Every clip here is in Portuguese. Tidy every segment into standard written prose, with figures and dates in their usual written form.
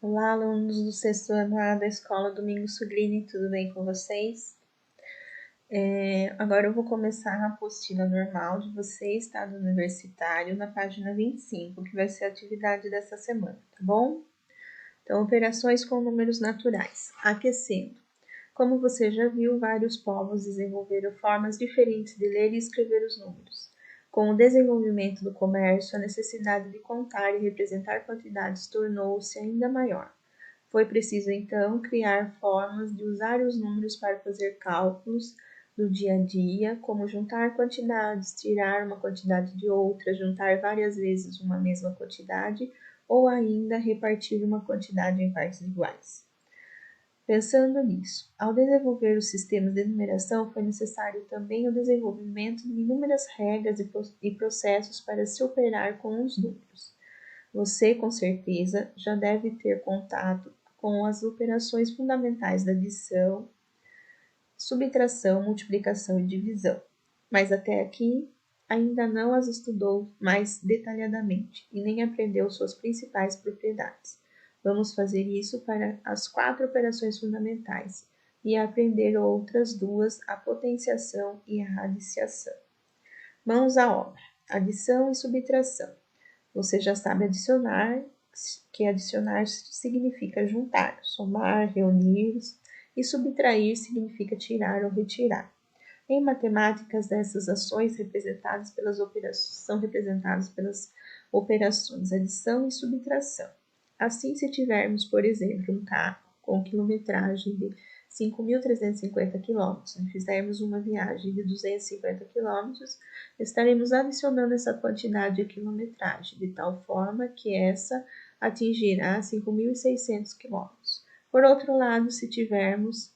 Olá, alunos do sexto ano A da Escola Domingos Sugrini, tudo bem com vocês? Agora eu vou começar a apostila normal de vocês, Estado Universitário, na página 25, que vai ser a atividade dessa semana, tá bom? Então, operações com números naturais. Aquecendo. Como você já viu, vários povos desenvolveram formas diferentes de ler e escrever os números. Com o desenvolvimento do comércio, a necessidade de contar e representar quantidades tornou-se ainda maior. Foi preciso, então, criar formas de usar os números para fazer cálculos do dia a dia, como juntar quantidades, tirar uma quantidade de outra, juntar várias vezes uma mesma quantidade ou ainda repartir uma quantidade em partes iguais. Pensando nisso, ao desenvolver os sistemas de numeração, foi necessário também o desenvolvimento de inúmeras regras e processos para se operar com os números. Você, com certeza, já deve ter contato com as operações fundamentais da adição, subtração, multiplicação e divisão, mas até aqui ainda não as estudou mais detalhadamente e nem aprendeu suas principais propriedades. Vamos fazer isso para as 4 operações fundamentais e aprender outras 2, a potenciação e a radiciação. Mãos à obra. Adição e subtração. Você já sabe adicionar, que adicionar significa juntar, somar, reunir, e subtrair significa tirar ou retirar. Em matemáticas, essas ações são representadas pelas operações adição e subtração. Assim, se tivermos, por exemplo, um carro com quilometragem de 5.350 km e fizermos uma viagem de 250 km, estaremos adicionando essa quantidade de quilometragem, de tal forma que essa atingirá 5.600 km. Por outro lado, se tivermos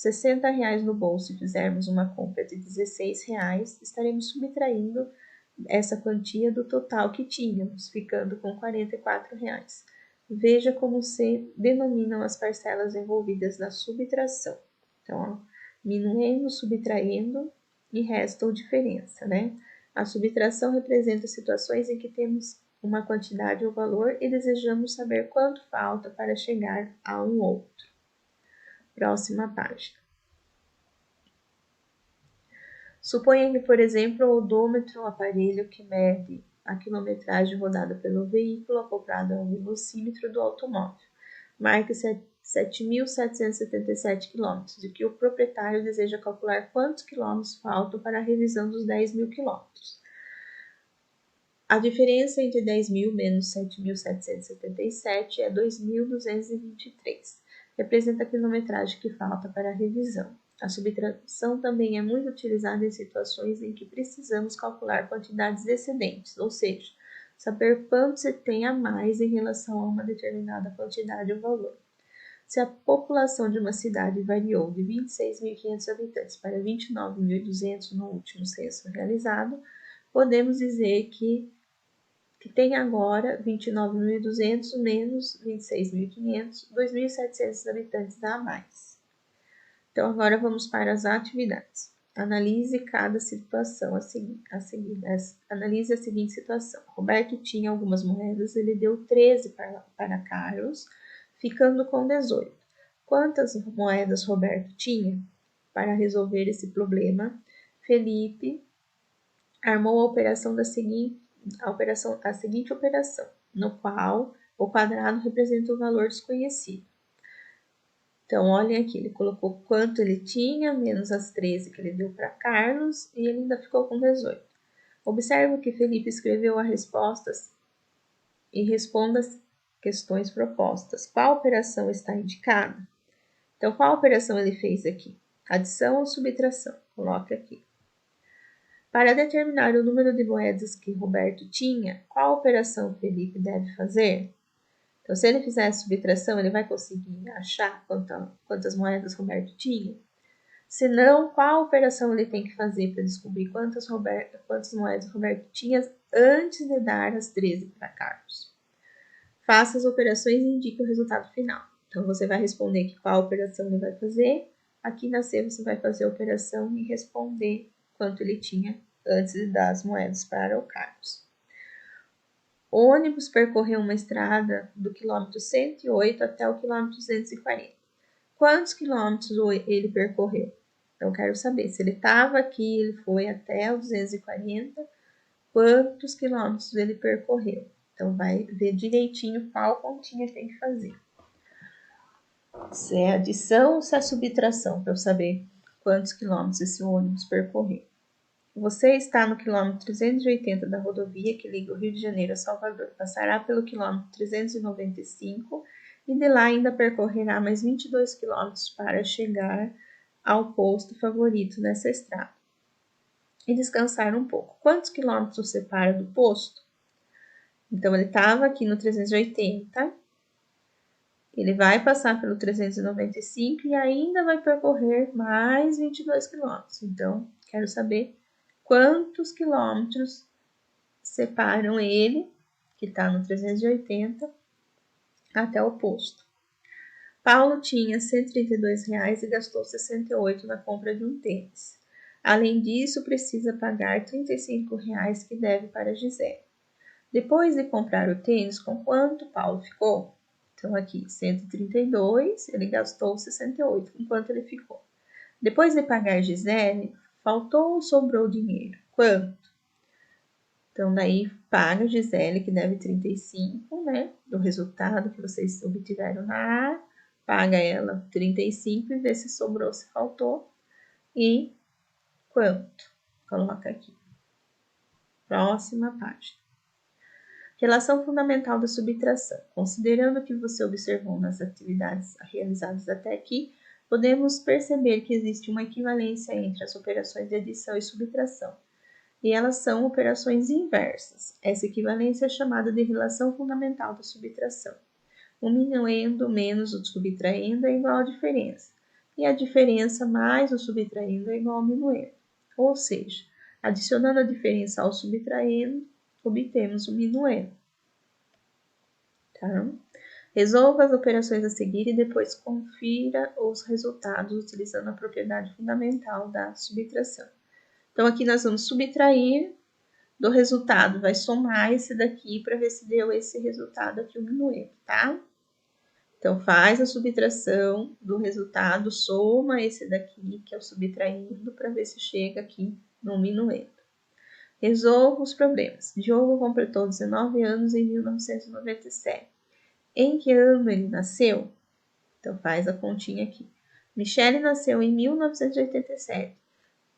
R$60 no bolso e fizermos uma compra de R$16, estaremos subtraindo essa quantia do total que tínhamos, ficando com R$44. Veja como se denominam as parcelas envolvidas na subtração. Então, minuendo, subtraindo e resta ou diferença, né? A subtração representa situações em que temos uma quantidade ou valor e desejamos saber quanto falta para chegar a um outro. Próxima página. Suponha que, por exemplo, o odômetro, um aparelho que mede a quilometragem rodada pelo veículo acoplado ao velocímetro do automóvel, marque 7.777 km, de que o proprietário deseja calcular quantos quilômetros faltam para a revisão dos 10.000 km. A diferença entre 10.000 menos 7.777 é 2.223. Representa a quilometragem que falta para a revisão. A subtração também é muito utilizada em situações em que precisamos calcular quantidades excedentes, ou seja, saber quanto se tem a mais em relação a uma determinada quantidade ou valor. Se a população de uma cidade variou de 26.500 habitantes para 29.200 no último censo realizado, podemos dizer que tem agora 29.200 menos 26.500, 2.700 habitantes a mais. Então, agora vamos para as atividades. Analise cada situação analise a seguinte situação. Roberto tinha algumas moedas, ele deu 13 para Carlos, ficando com 18. Quantas moedas Roberto tinha? Para resolver esse problema, Felipe armou a seguinte operação, no qual o quadrado representa o valor desconhecido. Então, olhem aqui, ele colocou quanto ele tinha, menos as 13 que ele deu para Carlos, e ele ainda ficou com 18. Observe que Felipe escreveu as respostas e responda as questões propostas. Qual operação está indicada? Então, qual operação ele fez aqui? Adição ou subtração? Coloque aqui. Para determinar o número de moedas que Roberto tinha, qual operação Felipe deve fazer? Então, se ele fizer a subtração, ele vai conseguir achar quantas moedas Roberto tinha? Se não, qual operação ele tem que fazer para descobrir quantas moedas Roberto tinha antes de dar as 13 para Carlos? Faça as operações e indique o resultado final. Então, você vai responder que qual operação ele vai fazer. Aqui na C, você vai fazer a operação e responder quanto ele tinha antes de dar as moedas para o Carlos. O ônibus percorreu uma estrada do quilômetro 108 até o quilômetro 240. Quantos quilômetros ele percorreu? Então, eu quero saber se ele estava aqui, ele foi até o 240, quantos quilômetros ele percorreu. Então, vai ver direitinho qual continha tem que fazer. Se é adição ou se é subtração, para eu saber quantos quilômetros esse ônibus percorreu. Você está no quilômetro 380 da rodovia que liga o Rio de Janeiro a Salvador. Passará pelo quilômetro 395 e de lá ainda percorrerá mais 22 quilômetros para chegar ao posto favorito nessa estrada e descansar um pouco. Quantos quilômetros separa do posto? Então, ele estava aqui no 380, ele vai passar pelo 395 e ainda vai percorrer mais 22 quilômetros. Então, quero saber quantos quilômetros separam ele, que está no 380, até o posto. Paulo tinha R$ 132 e gastou 68 na compra de um tênis. Além disso, precisa pagar R$ 35 que deve para Gisele. Depois de comprar o tênis, com quanto Paulo ficou? Então, aqui, 132, ele gastou 68, com quanto ele ficou? Depois de pagar Gisele, faltou ou sobrou dinheiro? Quanto? Então, daí, paga Gisele, que deve 35, né? Do resultado que vocês obtiveram na A. Paga ela 35 e vê se sobrou, se faltou. E quanto? Coloca aqui. Próxima página. Relação fundamental da subtração. Considerando o que você observou nas atividades realizadas até aqui, podemos perceber que existe uma equivalência entre as operações de adição e subtração. E elas são operações inversas. Essa equivalência é chamada de relação fundamental da subtração. O minuendo menos o subtraindo é igual à diferença. E a diferença mais o subtraindo é igual ao minuendo. Ou seja, adicionando a diferença ao subtraindo, obtemos o minuendo. Tá? Resolva as operações a seguir e depois confira os resultados utilizando a propriedade fundamental da subtração. Então, aqui nós vamos subtrair do resultado, vai somar esse daqui para ver se deu esse resultado aqui, o minuendo, tá? Então, faz a subtração do resultado, soma esse daqui, que é o subtraindo, para ver se chega aqui no minuendo. Resolva os problemas. Diogo completou 19 anos em 1997. Em que ano ele nasceu? Então, faz a continha aqui. Michele nasceu em 1987.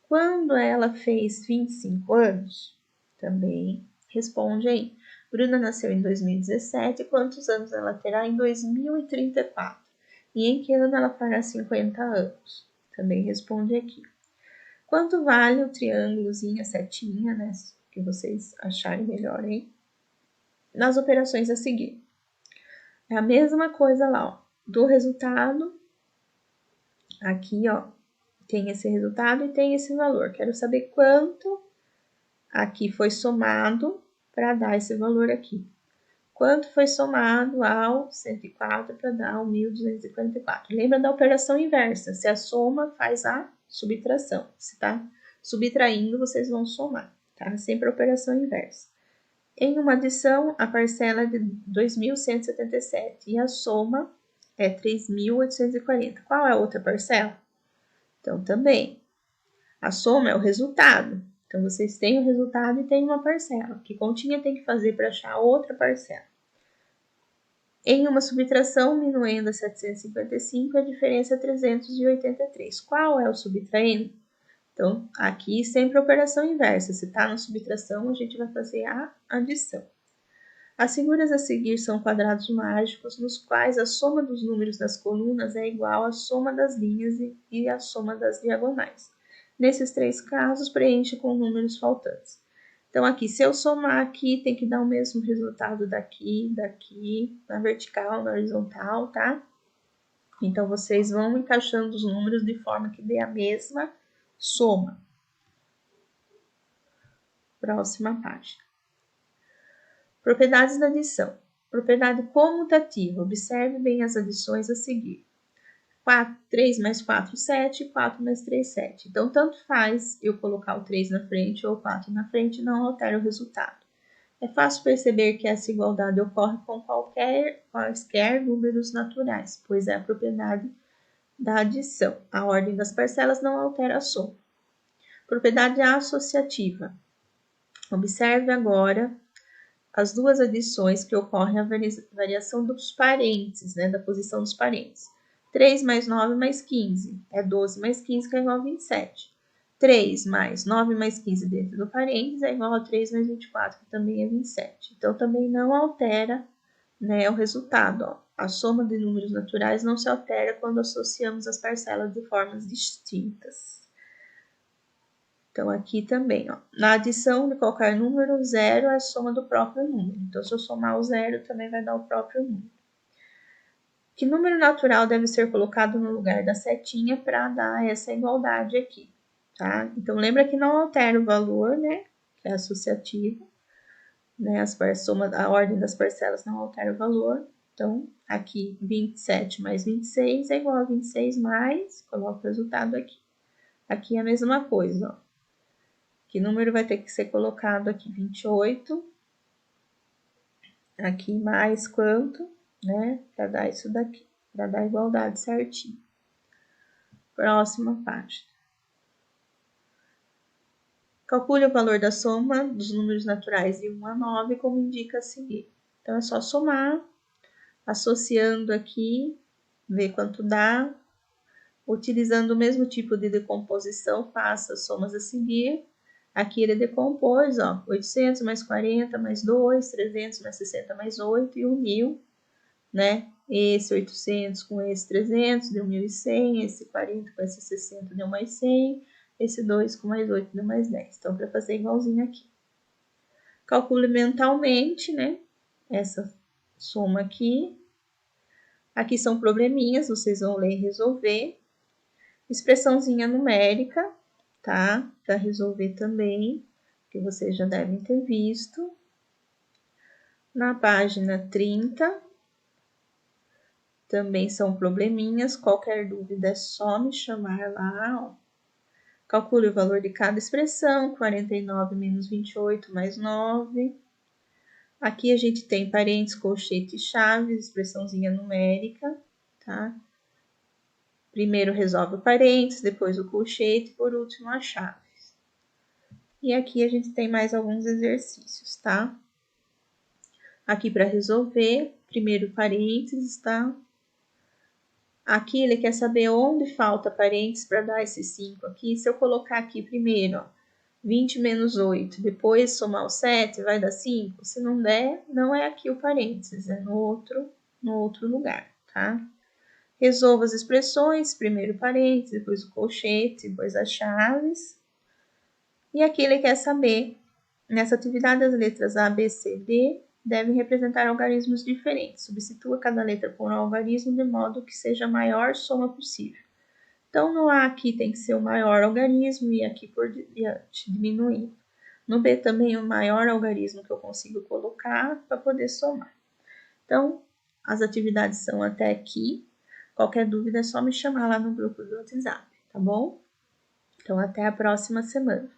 Quando ela fez 25 anos? Também responde aí. Bruna nasceu em 2017. Quantos anos ela terá em 2034? E em que ano ela fará 50 anos? Também responde aqui. Quanto vale o triângulozinho, a setinha, né? Que vocês acharem melhor aí. Nas operações a seguir. É a mesma coisa lá, ó. Do resultado, aqui, ó, tem esse resultado e tem esse valor. Quero saber quanto aqui foi somado para dar esse valor aqui. Quanto foi somado ao 104 para dar o 1244. Lembra da operação inversa. Se a soma faz a subtração. Se está subtraindo, vocês vão somar. Tá? Sempre a operação inversa. Em uma adição, a parcela é de 2.177 e a soma é 3.840. Qual é a outra parcela? Então, também, a soma é o resultado. Então, vocês têm o resultado e têm uma parcela. Que continha tem que fazer para achar a outra parcela? Em uma subtração, minuendo a 755, a diferença é 383. Qual é o subtraendo? Então, aqui sempre a operação inversa. Se está na subtração, a gente vai fazer a adição. As figuras a seguir são quadrados mágicos, nos quais a soma dos números das colunas é igual à soma das linhas e à soma das diagonais. Nesses três casos, preenche com números faltantes. Então, aqui, se eu somar aqui, tem que dar o mesmo resultado daqui, na vertical, na horizontal, tá? Então, vocês vão encaixando os números de forma que dê a mesma soma. Próxima página. Propriedades da adição. Propriedade comutativa. Observe bem as adições a seguir. 3 mais 4, 7. 4 mais 3, 7. Então, tanto faz eu colocar o 3 na frente ou o 4 na frente, não altera o resultado. É fácil perceber que essa igualdade ocorre com quaisquer números naturais, pois é a propriedade da adição. A ordem das parcelas não altera a soma. Propriedade associativa. Observe agora as duas adições que ocorrem a variação dos parênteses, né, da posição dos parênteses. 3 mais 9 mais 15 é 12 mais 15, que é igual a 27. 3 mais 9 mais 15 dentro do parênteses é igual a 3 mais 24, que também é 27. Então, também não altera, né, o resultado. Ó. A soma de números naturais não se altera quando associamos as parcelas de formas distintas. Então, aqui também, ó, na adição de qualquer número, zero é a soma do próprio número. Então, se eu somar o zero, também vai dar o próprio número. Que número natural deve ser colocado no lugar da setinha para dar essa igualdade aqui, tá? Então, lembra que não altera o valor, né? Que é associativo, né? A ordem das parcelas não altera o valor. Então, aqui, 27 mais 26 é igual a 26 mais, coloco o resultado aqui. Aqui é a mesma coisa, ó. Que número vai ter que ser colocado aqui? 28. Aqui mais quanto, né? Para dar isso daqui, para dar a igualdade certinho. Próxima página. Calcule o valor da soma dos números naturais de 1 a 9, como indica a seguir. Então, é só somar, associando aqui, ver quanto dá. Utilizando o mesmo tipo de decomposição, faça as somas a seguir. Aqui ele decompôs, ó, 800 mais 40 mais 2, 300 mais 60 mais 8 e o 1.000, né? Esse 800 com esse 300 deu 1.100, esse 40 com esse 60 deu mais 100, esse 2 com mais 8 deu mais 10. Então, para fazer igualzinho aqui. Calcule mentalmente, né? Essa soma aqui. Aqui são probleminhas, vocês vão ler e resolver. Expressãozinha numérica, tá? Para resolver também, que vocês já devem ter visto. Na página 30, também são probleminhas. Qualquer dúvida é só me chamar lá, ó. Calcule o valor de cada expressão, 49 menos 28 mais 9. Aqui a gente tem parênteses, colchete e chaves, expressãozinha numérica, tá? Primeiro resolve o parênteses, depois o colchete e por último a chave. E aqui a gente tem mais alguns exercícios, tá? Aqui para resolver, primeiro parênteses, tá? Aqui ele quer saber onde falta parênteses para dar esse 5 aqui. Se eu colocar aqui primeiro, ó, 20 menos 8, depois somar o 7, vai dar 5? Se não der, não é aqui o parênteses, é no outro lugar, tá? Resolva as expressões, primeiro o parênteses, depois o colchete, depois as chaves. E aqui ele quer saber, nessa atividade, as letras A, B, C, D devem representar algarismos diferentes. Substitua cada letra por um algarismo de modo que seja a maior soma possível. Então, no A aqui tem que ser o maior algarismo e aqui por diante, diminuindo. No B também o maior algarismo que eu consigo colocar para poder somar. Então, as atividades são até aqui. Qualquer dúvida é só me chamar lá no grupo do WhatsApp, tá bom? Então, até a próxima semana.